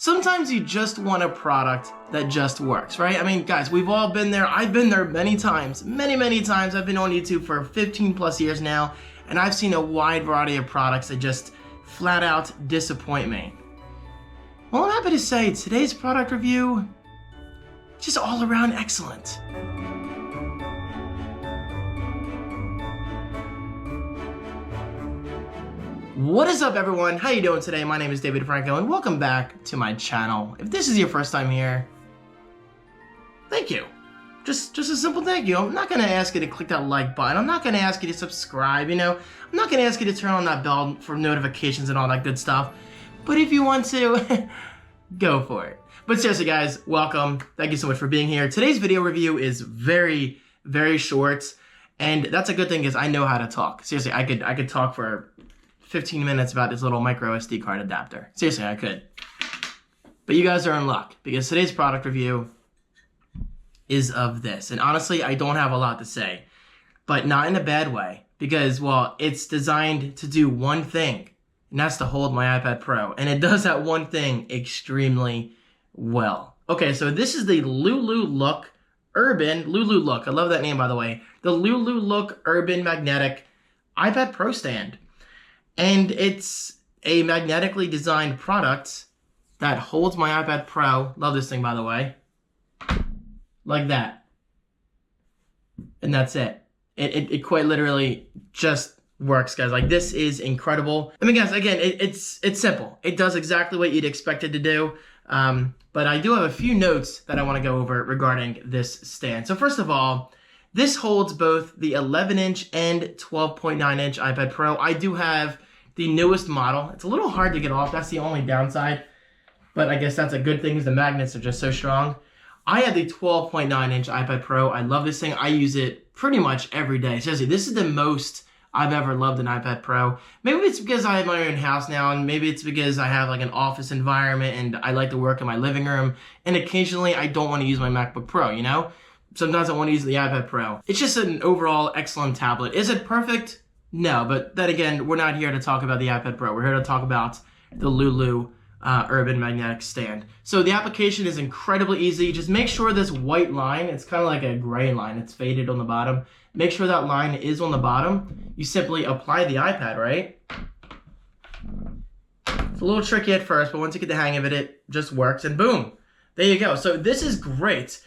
Sometimes you just want a product that just works, right? I mean, guys, we've all been there. I've been there many times, many times. I've been on YouTube for 15 plus years now, and I've seen a wide variety of products that just flat out disappoint me. Well, I'm happy to say today's product review, just all around excellent. What is up, everyone? How you doing today? My name is David Franco, and welcome back to my channel. If this is your first time here, thank you. Just a simple thank you. I'm not gonna ask you to click that like button. I'm not gonna ask you to subscribe, I'm not gonna ask you to turn on that bell for notifications and all that good stuff. But if you want to, go for it. But seriously, guys, welcome. Thank you so much for being here. Today's video review is very, very short, and that's a good thing because I know how to talk. Seriously, I could talk for 15 minutes about this little micro SD card adapter. Seriously, I could. But you guys are in luck because today's product review is of this. And honestly, I don't have a lot to say, but not in a bad way because, well, it's designed to do one thing, and that's to hold my iPad Pro. And it does that one thing extremely well. Okay, so this is the Lululook Lululook. I love that name, by the way. The Lululook Urban Magnetic iPad Pro stand. And it's a magnetically designed product that holds my iPad Pro. Love this thing, by the way. Like that. And that's it. It quite literally just works, guys. Like, this is incredible. I mean, guys, again, it's simple. It does exactly what you'd expect it to do. But I do have a few notes that I want to go over regarding this stand. So first of all, this holds both the 11-inch and 12.9-inch iPad Pro. I do have the newest model. It's a little hard to get off. That's the only downside. But I guess that's a good thing because the magnets are just so strong. I have the 12.9-inch iPad Pro. I love this thing. I use it pretty much every day. Seriously, this is the most I've ever loved an iPad Pro. Maybe it's because I have my own house now, and maybe it's because I have like an office environment and I like to work in my living room. And occasionally I don't want to use my MacBook Pro, Sometimes I want to use the iPad Pro. It's just an overall excellent tablet. Is it perfect? No, but then again, we're not here to talk about the iPad Pro. We're here to talk about the Lulu Urban Magnetic Stand. So the application is incredibly easy. Just make sure this white line, it's kind of like a gray line. It's faded on the bottom. Make sure that line is on the bottom. You simply apply the iPad, right? It's a little tricky at first, but once you get the hang of it, it just works, and boom, there you go. So this is great.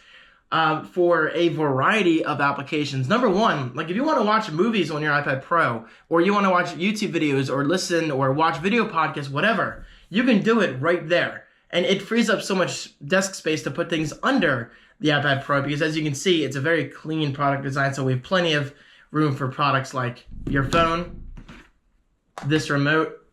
For a variety of applications. Number one, like if you want to watch movies on your iPad Pro, or you want to watch YouTube videos, or listen or watch video podcasts, whatever, you can do it right there. And it frees up so much desk space to put things under the iPad Pro because, as you can see, it's a very clean product design. So we have plenty of room for products like your phone, this remote.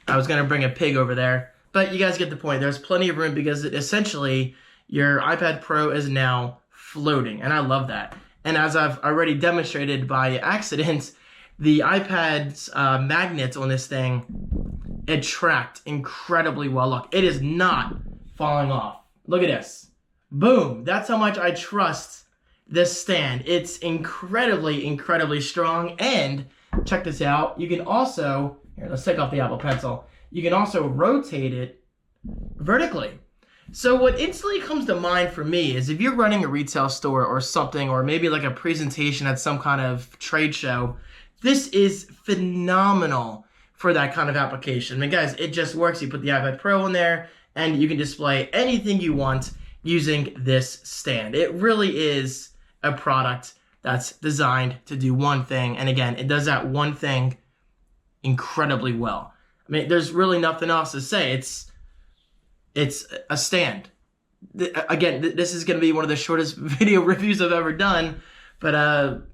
I was going to bring a pig over there, but you guys get the point. There's plenty of room because essentially your iPad Pro is now floating, and I love that. And as I've already demonstrated by accident, the iPad's magnets on this thing attract incredibly well. Look, it is not falling off. Look at this. Boom. That's how much I trust this stand. It's incredibly strong. And check this out. You can also, here, let's take off the Apple Pencil. You can also rotate it vertically. So what instantly comes to mind for me is if you're running a retail store or something, or maybe like a presentation at some kind of trade show, this is phenomenal for that kind of application. I mean, guys, it just works. You put the iPad Pro in there and you can display anything you want using this stand. It really is a product that's designed to do one thing. And again, it does that one thing incredibly well. I mean, there's really nothing else to say. It's a stand. Again, this is going to be one of the shortest video reviews I've ever done. But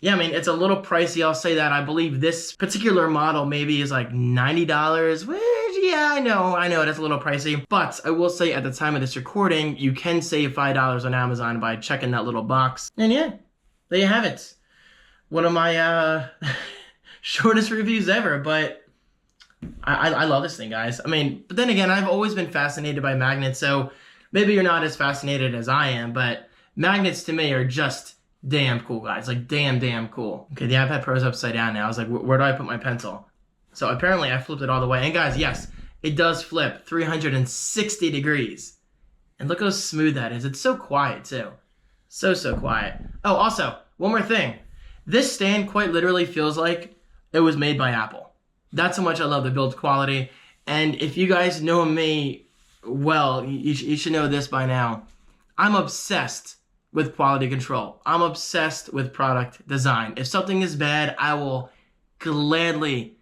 yeah, I mean, it's a little pricey. I'll say that. I believe this particular model maybe is like $90, which, yeah, I know that's a little pricey. But I will say at the time of this recording, you can save $5 on Amazon by checking that little box. And yeah, there you have it. One of my shortest reviews ever, but I love this thing, guys. I mean, but then again, I've always been fascinated by magnets, so maybe you're not as fascinated as I am, but magnets to me are just damn cool, guys. Like, damn cool. Okay, the iPad Pro is upside down now. I was like, where do I put my pencil? So apparently I flipped it all the way. And guys, yes, it does flip 360 degrees. And look how smooth that is. It's so quiet too. So quiet. Oh, also, one more thing. This stand quite literally feels like it was made by Apple. That's how much I love the build quality. And if you guys know me well, you should know this by now. I'm obsessed with quality control. I'm obsessed with product design. If something is bad, I will gladly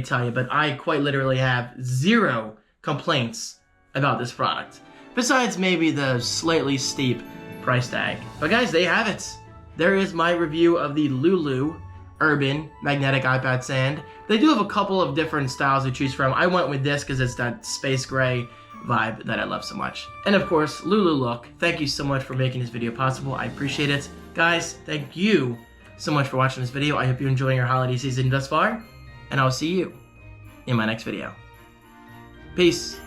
tell you. But I quite literally have 0 complaints about this product. Besides maybe the slightly steep price tag. But guys, there you have it. There is my review of the Lulu Urban Magnetic iPad Stand. They do have a couple of different styles to choose from. I went with this because it's that space gray vibe that I love so much. And of course, Lululook, thank you so much for making this video possible. I appreciate it. Guys, thank you so much for watching this video. I hope you're enjoying your holiday season thus far, and I'll see you in my next video. Peace.